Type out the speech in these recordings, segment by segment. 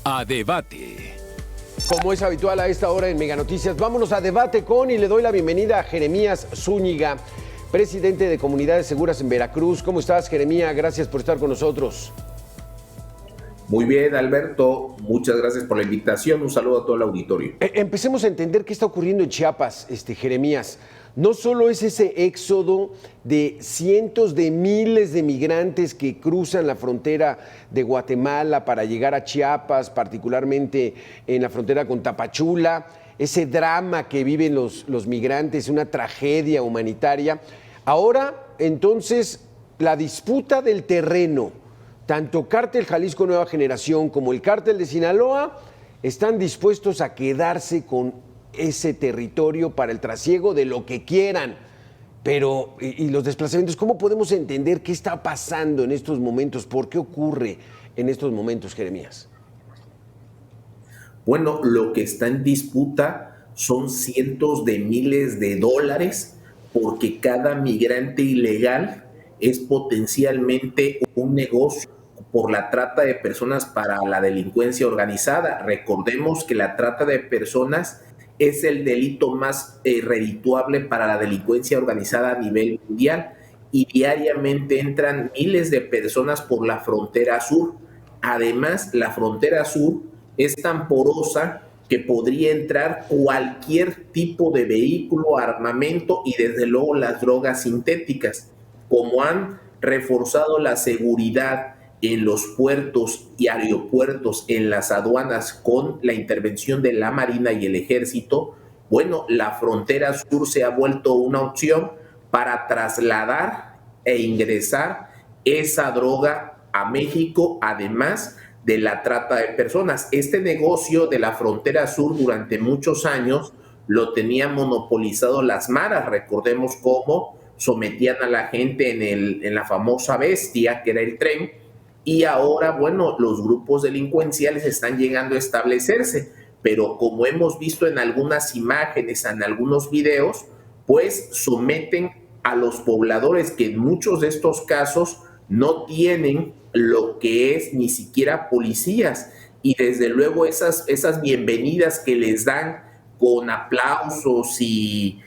A debate. Como es habitual a esta hora en Mega Noticias, vámonos a debate con y le doy la bienvenida a Jeremías Zúñiga, presidente de Comunidades Seguras en Veracruz. ¿Cómo estás, Jeremías? Gracias por estar con nosotros. Muy bien, Alberto. Muchas gracias por la invitación. Un saludo a todo el auditorio. Empecemos a entender qué está ocurriendo en Chiapas, Jeremías. No solo es ese éxodo de cientos de miles de migrantes que cruzan la frontera de Guatemala para llegar a Chiapas, particularmente en la frontera con Tapachula, ese drama que viven los migrantes, una tragedia humanitaria. Ahora, entonces, la disputa del terreno, tanto Cártel Jalisco Nueva Generación como el Cártel de Sinaloa están dispuestos a quedarse con ese territorio para el trasiego de lo que quieran. Pero, y los desplazamientos, ¿cómo podemos entender qué está pasando en estos momentos? ¿Por qué ocurre en estos momentos, Jeremías? Bueno, lo que está en disputa son cientos de miles de dólares, porque cada migrante ilegal es potencialmente un negocio por la trata de personas para la delincuencia organizada. Recordemos que la trata de personas es el delito más redituable para la delincuencia organizada a nivel mundial y diariamente entran miles de personas por la frontera sur. Además, la frontera sur es tan porosa que podría entrar cualquier tipo de vehículo, armamento y desde luego las drogas sintéticas. Como han reforzado la seguridad en los puertos y aeropuertos, en las aduanas, con la intervención de la Marina y el Ejército, bueno, la frontera sur se ha vuelto una opción para trasladar e ingresar esa droga a México, además de la trata de personas. Este negocio de la frontera sur durante muchos años lo tenían monopolizado las maras. Recordemos cómo sometían a la gente en la famosa bestia, que era el tren, y ahora, bueno, los grupos delincuenciales están llegando a establecerse, pero como hemos visto en algunas imágenes, en algunos videos, pues someten a los pobladores que en muchos de estos casos no tienen lo que es ni siquiera policías, y desde luego esas bienvenidas que les dan con aplausos y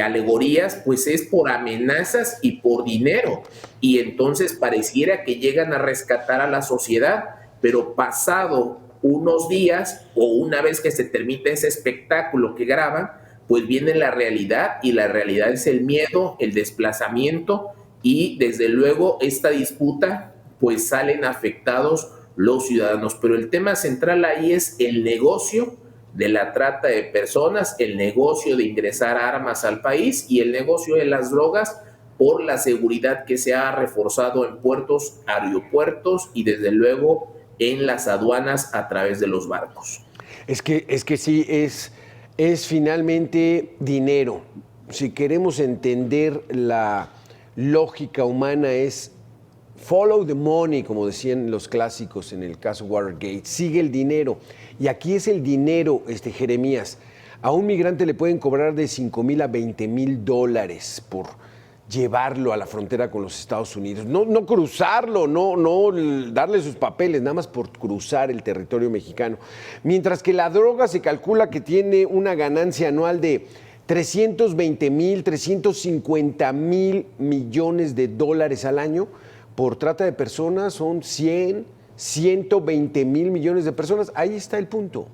alegorías, pues es por amenazas y por dinero. Y entonces pareciera que llegan a rescatar a la sociedad, pero pasado unos días o una vez que se termina ese espectáculo que graban, pues viene la realidad, y la realidad es el miedo, el desplazamiento, y desde luego esta disputa, pues salen afectados los ciudadanos. Pero el tema central ahí es el negocio de la trata de personas, el negocio de ingresar armas al país y el negocio de las drogas, por la seguridad que se ha reforzado en puertos, aeropuertos y desde luego en las aduanas a través de los barcos. Es que sí, es finalmente dinero. Si queremos entender la lógica humana, es follow the money, como decían los clásicos en el caso Watergate, sigue el dinero. Y aquí es el dinero, Jeremías. A un migrante le pueden cobrar de $5,000 a $20,000 por llevarlo a la frontera con los Estados Unidos. No cruzarlo, no darle sus papeles, nada más por cruzar el territorio mexicano. Mientras que la droga se calcula que tiene una ganancia anual de 320,000, 350,000 millones de dólares al año. Por trata de personas son 120,000 millones de personas. Ahí está el punto.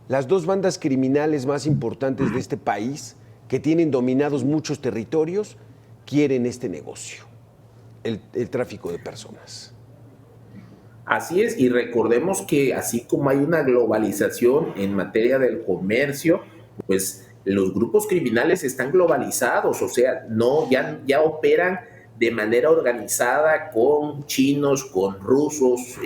Las dos bandas criminales más importantes de este país, que tienen dominados muchos territorios, quieren este negocio, el tráfico de personas. Así es, y recordemos que así como hay una globalización en materia del comercio, pues los grupos criminales están globalizados, o sea, ya operan de manera organizada con chinos, con rusos,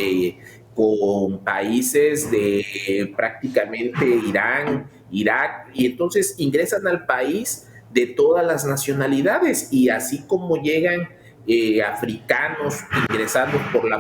con países de prácticamente Irán, Irak, y entonces ingresan al país de todas las nacionalidades, y así como llegan africanos ingresando por la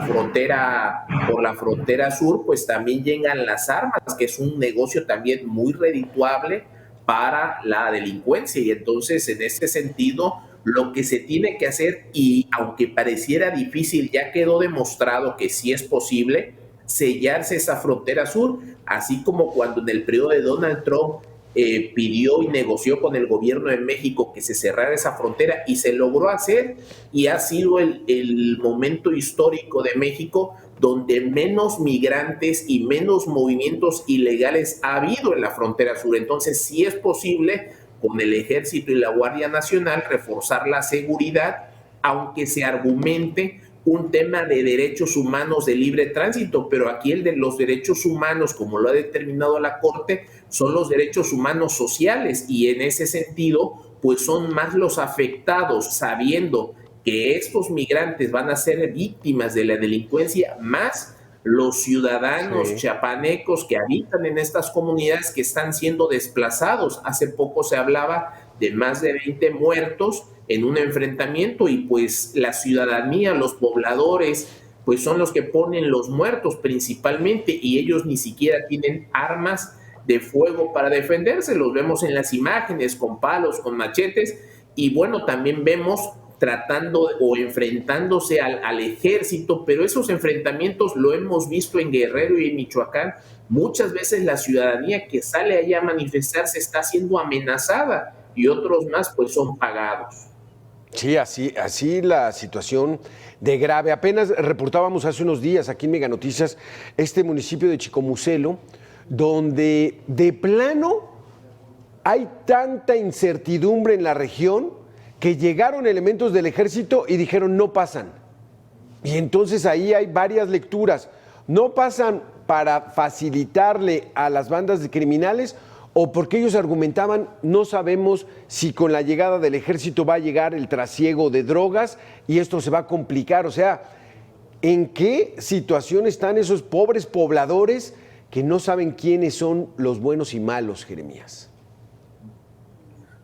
frontera sur, pues también llegan las armas, que es un negocio también muy redituable para la delincuencia. Y entonces, en ese sentido, lo que se tiene que hacer, y aunque pareciera difícil, ya quedó demostrado que sí es posible, sellarse esa frontera sur, así como cuando en el periodo de Donald Trump pidió y negoció con el gobierno de México que se cerrara esa frontera y se logró hacer, y ha sido el momento histórico de México donde menos migrantes y menos movimientos ilegales ha habido en la frontera sur. Entonces sí es posible con el Ejército y la Guardia Nacional reforzar la seguridad, aunque se argumente un tema de derechos humanos de libre tránsito, pero aquí el de los derechos humanos, como lo ha determinado la Corte, son los derechos humanos sociales, y en ese sentido, pues son más los afectados, sabiendo que estos migrantes van a ser víctimas de la delincuencia, más los ciudadanos chiapanecos que habitan en estas comunidades que están siendo desplazados. Hace poco se hablaba de más de 20 muertos en un enfrentamiento, y pues la ciudadanía, los pobladores, pues son los que ponen los muertos principalmente, y ellos ni siquiera tienen armas de fuego para defenderse. Los vemos en las imágenes con palos, con machetes, y bueno, también vemos tratando o enfrentándose al ejército, pero esos enfrentamientos lo hemos visto en Guerrero y en Michoacán. Muchas veces la ciudadanía que sale allá a manifestarse está siendo amenazada, y otros más pues son pagados. Sí, así la situación de grave. Apenas reportábamos hace unos días aquí en Mega Noticias este municipio de Chicomucelo, donde de plano hay tanta incertidumbre en la región que llegaron elementos del ejército y dijeron no pasan. Y entonces ahí hay varias lecturas. No pasan para facilitarle a las bandas de criminales, o porque ellos argumentaban, no sabemos si con la llegada del ejército va a llegar el trasiego de drogas y esto se va a complicar. O sea, ¿en qué situación están esos pobres pobladores que no saben quiénes son los buenos y malos, Jeremías?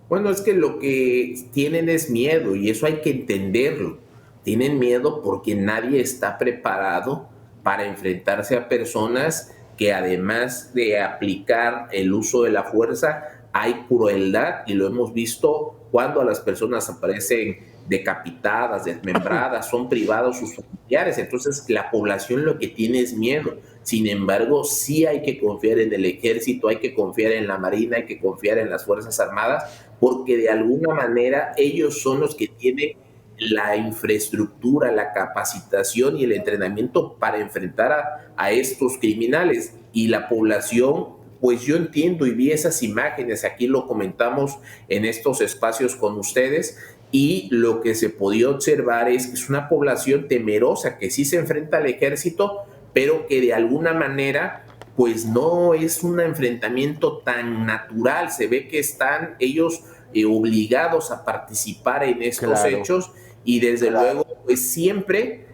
Bueno, es que lo que tienen es miedo, y eso hay que entenderlo. Tienen miedo porque nadie está preparado para enfrentarse a personas que, además de aplicar el uso de la fuerza, hay crueldad, y lo hemos visto cuando a las personas aparecen decapitadas, desmembradas, son privados sus familiares. Entonces la población lo que tiene es miedo. Sin embargo, sí hay que confiar en el ejército, hay que confiar en la marina, hay que confiar en las Fuerzas Armadas, porque de alguna manera ellos son los que tienen la infraestructura, la capacitación y el entrenamiento para enfrentar a estos criminales. Y la población, pues yo entiendo y vi esas imágenes, aquí lo comentamos en estos espacios con ustedes, y lo que se podía observar es que es una población temerosa, que sí se enfrenta al ejército, pero que de alguna manera pues no es un enfrentamiento tan natural. Se ve que están ellos obligados a participar en estos hechos, y desde luego pues siempre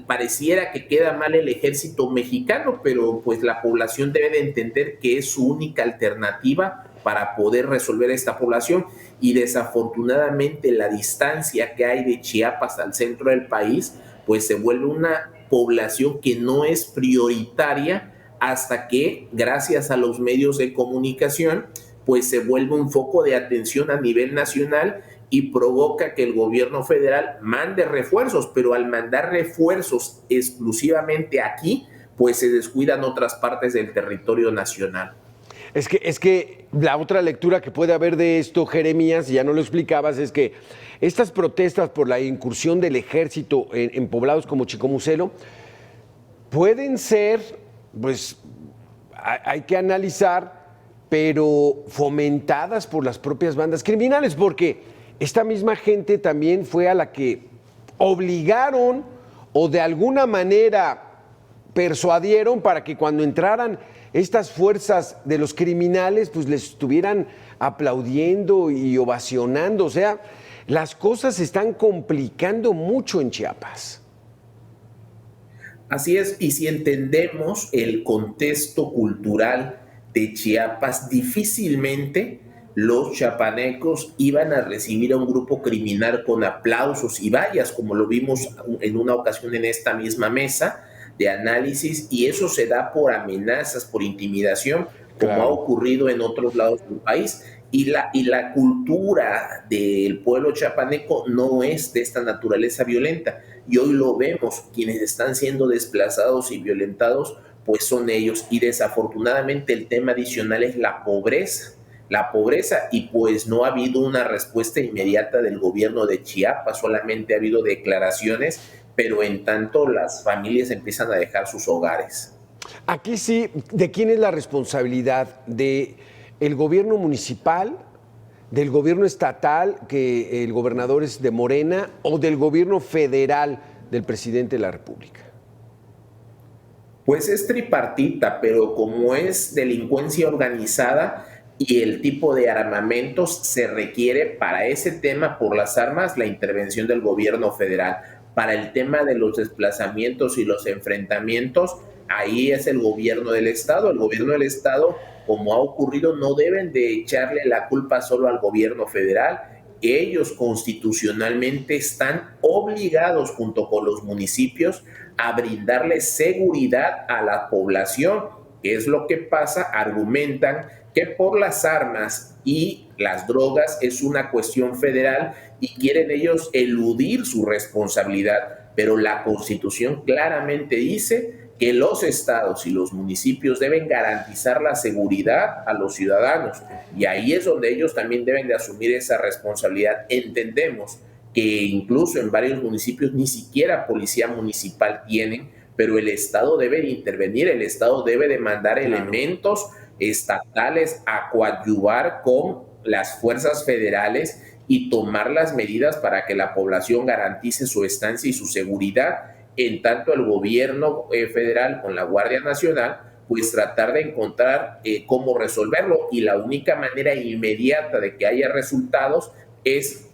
pareciera que queda mal el ejército mexicano, pero pues la población debe de entender que es su única alternativa para poder resolver esta población. Y desafortunadamente la distancia que hay de Chiapas al centro del país pues se vuelve una población que no es prioritaria, hasta que, gracias a los medios de comunicación, pues se vuelve un foco de atención a nivel nacional, y provoca que el gobierno federal mande refuerzos, pero al mandar refuerzos exclusivamente aquí, pues se descuidan otras partes del territorio nacional. Es que la otra lectura que puede haber de esto, Jeremías, ya no lo explicabas, es que estas protestas por la incursión del ejército en poblados como Chicomucelo pueden ser, pues hay que analizar, pero fomentadas por las propias bandas criminales, porque esta misma gente también fue a la que obligaron o de alguna manera persuadieron para que cuando entraran estas fuerzas de los criminales, pues les estuvieran aplaudiendo y ovacionando. O sea, las cosas se están complicando mucho en Chiapas. Así es, y si entendemos el contexto cultural de Chiapas, difícilmente los chiapanecos iban a recibir a un grupo criminal con aplausos y vallas, como lo vimos en una ocasión en esta misma mesa de análisis, y eso se da por amenazas, por intimidación, como ha ocurrido en otros lados del país. y la cultura del pueblo chiapaneco no es de esta naturaleza violenta. Y hoy lo vemos, quienes están siendo desplazados y violentados, pues son ellos. Y desafortunadamente el tema adicional es la pobreza, y pues no ha habido una respuesta inmediata del gobierno de Chiapas, solamente ha habido declaraciones, pero en tanto las familias empiezan a dejar sus hogares. Aquí sí, ¿de quién es la responsabilidad? ¿De el gobierno municipal, del gobierno estatal, que el gobernador es de Morena, o del gobierno federal del presidente de la República? Pues es tripartita, pero como es delincuencia organizada y el tipo de armamentos, se requiere para ese tema por las armas la intervención del gobierno federal. Para el tema de los desplazamientos y los enfrentamientos, ahí es el gobierno del estado. El gobierno del estado, como ha ocurrido, no deben de echarle la culpa solo al gobierno federal. Ellos constitucionalmente están obligados, junto con los municipios, a brindarle seguridad a la población. ¿Qué es lo que pasa? Argumentan que por las armas y las drogas es una cuestión federal y quieren ellos eludir su responsabilidad, pero la Constitución claramente dice que los estados y los municipios deben garantizar la seguridad a los ciudadanos, y ahí es donde ellos también deben de asumir esa responsabilidad. Entendemos que incluso en varios municipios ni siquiera policía municipal tienen, pero el estado debe de intervenir, el estado debe de mandar elementos estatales a coadyuvar con las fuerzas federales y tomar las medidas para que la población garantice su estancia y su seguridad. En tanto, el gobierno federal con la Guardia Nacional, pues tratar de encontrar cómo resolverlo, y la única manera inmediata de que haya resultados es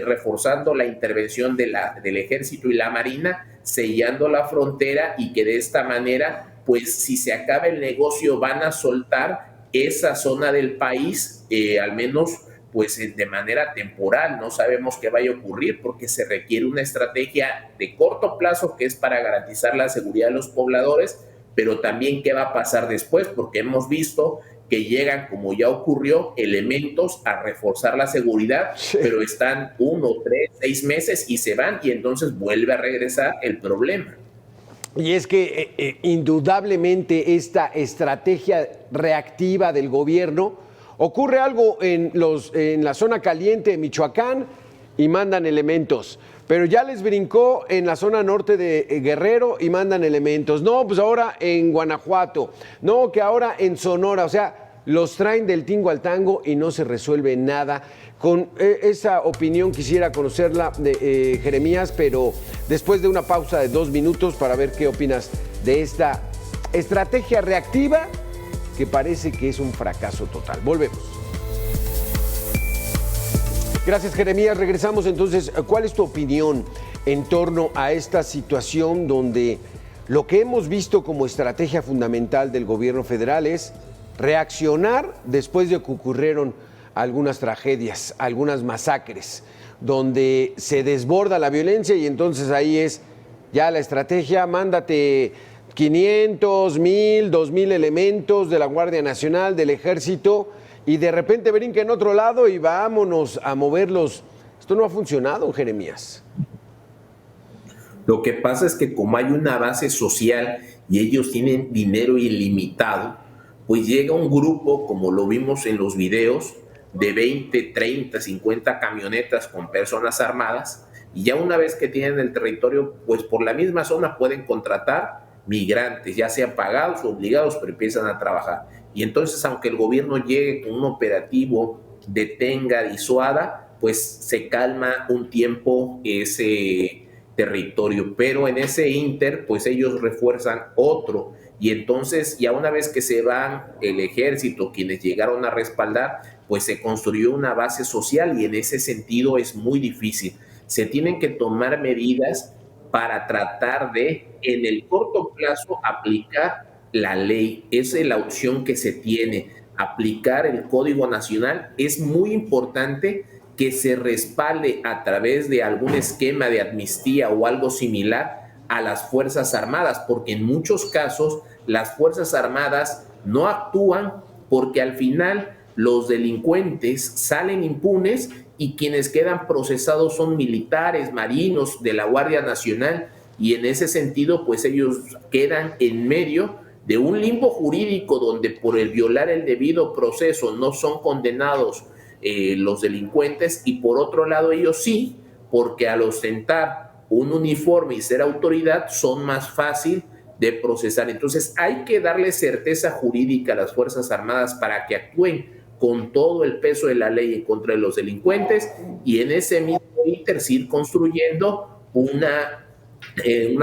reforzando la intervención del Ejército y la Marina, sellando la frontera, y que de esta manera, pues si se acaba el negocio, van a soltar esa zona del país, al menos pues de manera temporal. No sabemos qué vaya a ocurrir, porque se requiere una estrategia de corto plazo, que es para garantizar la seguridad de los pobladores, pero también qué va a pasar después, porque hemos visto que llegan, como ya ocurrió, elementos a reforzar la seguridad, sí, pero están 1, 3, 6 meses y se van, y entonces vuelve a regresar el problema. Y es que indudablemente esta estrategia reactiva del gobierno, ocurre algo en la zona caliente de Michoacán y mandan elementos, pero ya les brincó en la zona norte de Guerrero y mandan elementos. No, pues ahora en Guanajuato, no, que ahora en Sonora, o sea, los traen del tingo al tango y no se resuelve nada. Con esa opinión quisiera conocerla de Jeremías, pero después de una pausa de 2 minutos para ver qué opinas de esta estrategia reactiva que parece que es un fracaso total. Volvemos. Gracias, Jeremías. Regresamos entonces. ¿Cuál es tu opinión en torno a esta situación donde lo que hemos visto como estrategia fundamental del gobierno federal es reaccionar después de que ocurrieron algunas tragedias, algunas masacres, donde se desborda la violencia y entonces ahí es ya la estrategia, mándate 500, 1000, 2000 elementos de la Guardia Nacional, del Ejército, y de repente brinca en otro lado y vámonos a moverlos. Esto no ha funcionado, Jeremías. Lo que pasa es que como hay una base social y ellos tienen dinero ilimitado, pues llega un grupo, como lo vimos en los videos, de 20, 30, 50 camionetas con personas armadas, y ya una vez que tienen el territorio, pues por la misma zona pueden contratar migrantes, ya sean pagados o obligados, pero empiezan a trabajar. Y entonces, aunque el gobierno llegue con un operativo, detenga, disuada, pues se calma un tiempo ese territorio, pero en ese inter, pues ellos refuerzan otro, y entonces ya una vez que se van el ejército, quienes llegaron a respaldar, pues se construyó una base social, y en ese sentido es muy difícil. Se tienen que tomar medidas para tratar de, en el corto plazo, aplicar la ley. Esa es la opción que se tiene, aplicar el Código Nacional. Es muy importante que se respalde a través de algún esquema de amnistía o algo similar a las Fuerzas Armadas, porque en muchos casos las Fuerzas Armadas no actúan porque al final los delincuentes salen impunes y quienes quedan procesados son militares, marinos de la Guardia Nacional, y en ese sentido pues ellos quedan en medio de un limbo jurídico donde por el violar el debido proceso no son condenados los delincuentes, y por otro lado ellos sí, porque al ostentar un uniforme y ser autoridad son más fácil de procesar. Entonces hay que darle certeza jurídica a las Fuerzas Armadas para que actúen con todo el peso de la ley en contra de los delincuentes, y en ese mismo inter ir construyendo una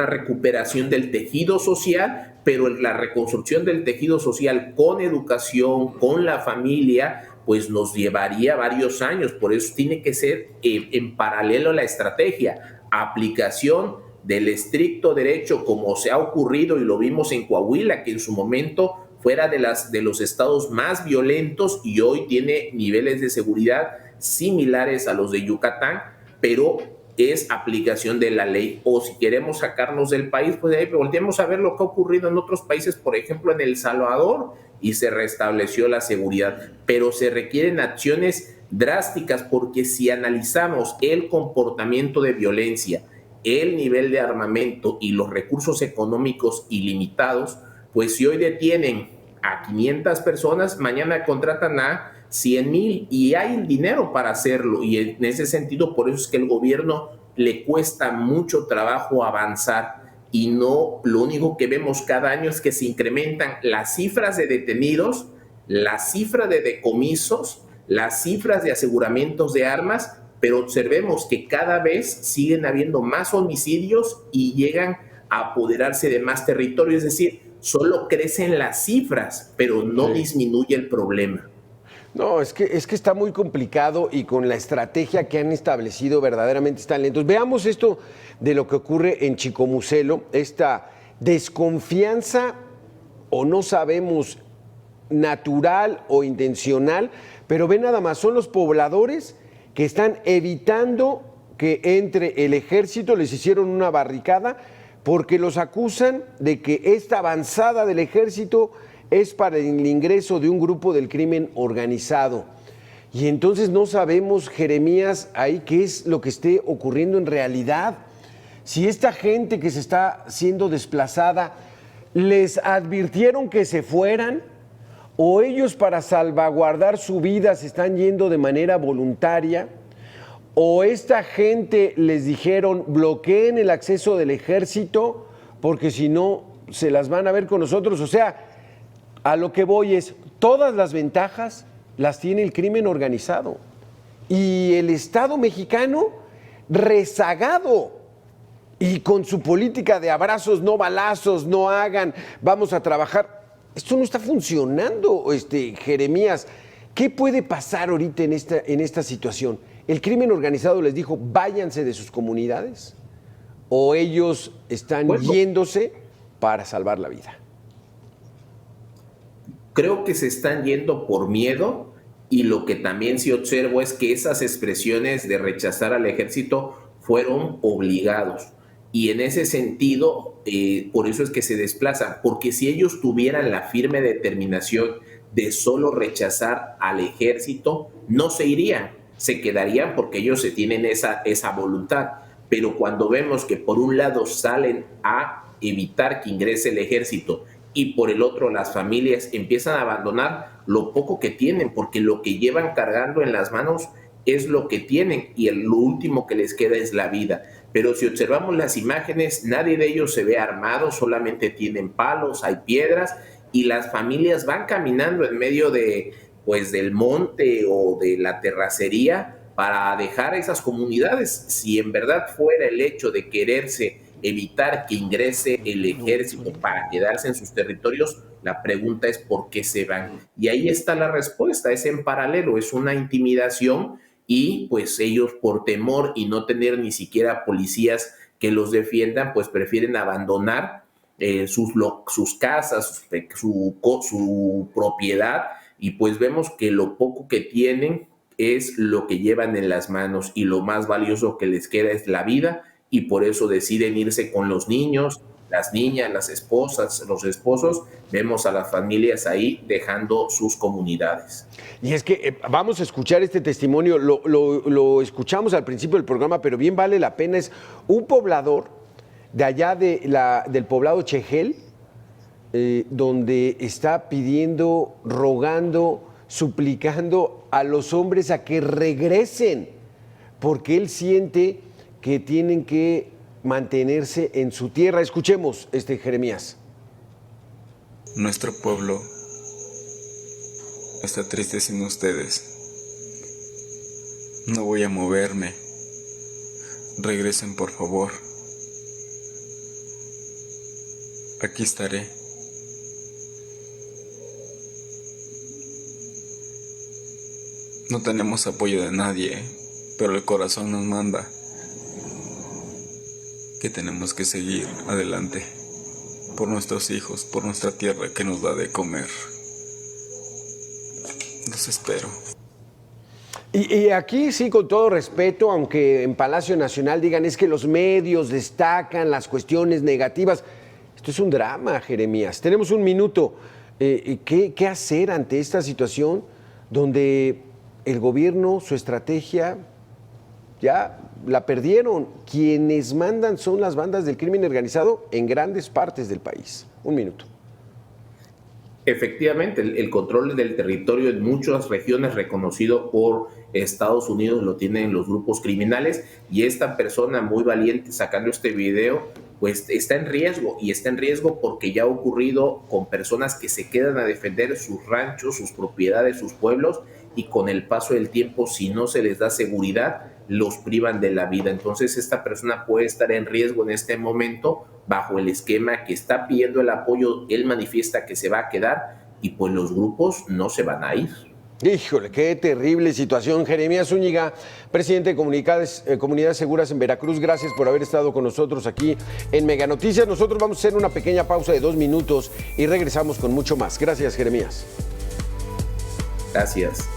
recuperación del tejido social, pero la reconstrucción del tejido social con educación, con la familia, pues nos llevaría varios años. Por eso tiene que ser en paralelo la estrategia, aplicación del estricto derecho, como se ha ocurrido y lo vimos en Coahuila, que en su momento fuera de los estados más violentos y hoy tiene niveles de seguridad similares a los de Yucatán, pero es aplicación de la ley. O si queremos sacarnos del país, pues ahí volteemos a ver lo que ha ocurrido en otros países, por ejemplo en El Salvador, y se restableció la seguridad. Pero se requieren acciones drásticas, porque si analizamos el comportamiento de violencia, el nivel de armamento y los recursos económicos ilimitados, pues si hoy detienen a 500 personas, mañana contratan a 100,000 y hay el dinero para hacerlo. Y en ese sentido, por eso es que el gobierno le cuesta mucho trabajo avanzar, y no, lo único que vemos cada año es que se incrementan las cifras de detenidos, la cifra de decomisos, las cifras de aseguramientos de armas, pero observemos que cada vez siguen habiendo más homicidios y llegan a apoderarse de más territorio, es decir, solo crecen las cifras, pero no disminuye el problema. No, es que está muy complicado, y con la estrategia que han establecido verdaderamente están lentos. Veamos esto de lo que ocurre en Chicomucelo, esta desconfianza, o no sabemos, natural o intencional, pero ve nada más, son los pobladores que están evitando que entre el ejército, les hicieron una barricada porque los acusan de que esta avanzada del ejército es para el ingreso de un grupo del crimen organizado. Y entonces no sabemos, Jeremías, ahí qué es lo que esté ocurriendo en realidad. Si esta gente que se está siendo desplazada, les advirtieron que se fueran, o ellos para salvaguardar su vida se están yendo de manera voluntaria, o esta gente les dijeron bloqueen el acceso del ejército porque si no se las van a ver con nosotros. O sea, a lo que voy es, todas las ventajas las tiene el crimen organizado y el Estado mexicano rezagado, y con su política de abrazos, no balazos, no hagan, vamos a trabajar. Esto no está funcionando, Jeremías. ¿Qué puede pasar ahorita en esta situación? ¿El crimen organizado les dijo váyanse de sus comunidades, o ellos están yéndose para salvar la vida? Creo que se están yendo por miedo, y lo que también sí observo es que esas expresiones de rechazar al ejército fueron obligados, y en ese sentido, por eso es que se desplazan, porque si ellos tuvieran la firme determinación de solo rechazar al ejército, no se irían, se quedarían porque ellos se tienen esa voluntad. Pero cuando vemos que por un lado salen a evitar que ingrese el ejército y por el otro las familias empiezan a abandonar lo poco que tienen, porque lo que llevan cargando en las manos es lo que tienen, y lo último que les queda es la vida. Pero si observamos las imágenes, nadie de ellos se ve armado, solamente tienen palos, hay piedras, y las familias van caminando en medio del monte o de la terracería para dejar esas comunidades. Si en verdad fuera el hecho de quererse evitar que ingrese el ejército para quedarse en sus territorios, la pregunta es ¿por qué se van? Y ahí está la respuesta, es en paralelo, es una intimidación, y pues ellos por temor y no tener ni siquiera policías que los defiendan, pues prefieren abandonar sus casas, su propiedad, y pues vemos que lo poco que tienen es lo que llevan en las manos, y lo más valioso que les queda es la vida, y por eso deciden irse con los niños, las niñas, las esposas, los esposos, vemos a las familias ahí dejando sus comunidades. Y es que vamos a escuchar este testimonio, lo escuchamos al principio del programa, pero bien vale la pena. Es un poblador de allá del poblado Chejel, donde está pidiendo, rogando, suplicando a los hombres a que regresen, porque él siente que tienen que mantenerse en su tierra. Escuchemos Jeremías. Nuestro pueblo está triste sin ustedes. No voy a moverme. Regresen, por favor. Aquí estaré. No tenemos apoyo de nadie, pero el corazón nos manda que tenemos que seguir adelante por nuestros hijos, por nuestra tierra que nos da de comer. Los espero. Y aquí sí, con todo respeto, aunque en Palacio Nacional digan es que los medios destacan las cuestiones negativas, esto es un drama, Jeremías. Tenemos un minuto. ¿Qué hacer ante esta situación donde el gobierno, su estrategia, ya la perdieron? Quienes mandan son las bandas del crimen organizado en grandes partes del país. Un minuto. Efectivamente, el control del territorio en muchas regiones reconocido por Estados Unidos lo tienen los grupos criminales, y esta persona muy valiente sacando este video pues está en riesgo, y está en riesgo porque ya ha ocurrido con personas que se quedan a defender sus ranchos, sus propiedades, sus pueblos, y con el paso del tiempo, si no se les da seguridad, los privan de la vida. Entonces esta persona puede estar en riesgo en este momento bajo el esquema que está pidiendo el apoyo. Él manifiesta que se va a quedar y pues los grupos no se van a ir. Híjole, qué terrible situación. Jeremías Zúñiga, presidente de Comunidades Seguras en Veracruz, gracias por haber estado con nosotros aquí en Mega Noticias. Nosotros vamos a hacer una pequeña pausa de 2 minutos y regresamos con mucho más. Gracias, Jeremías. Gracias.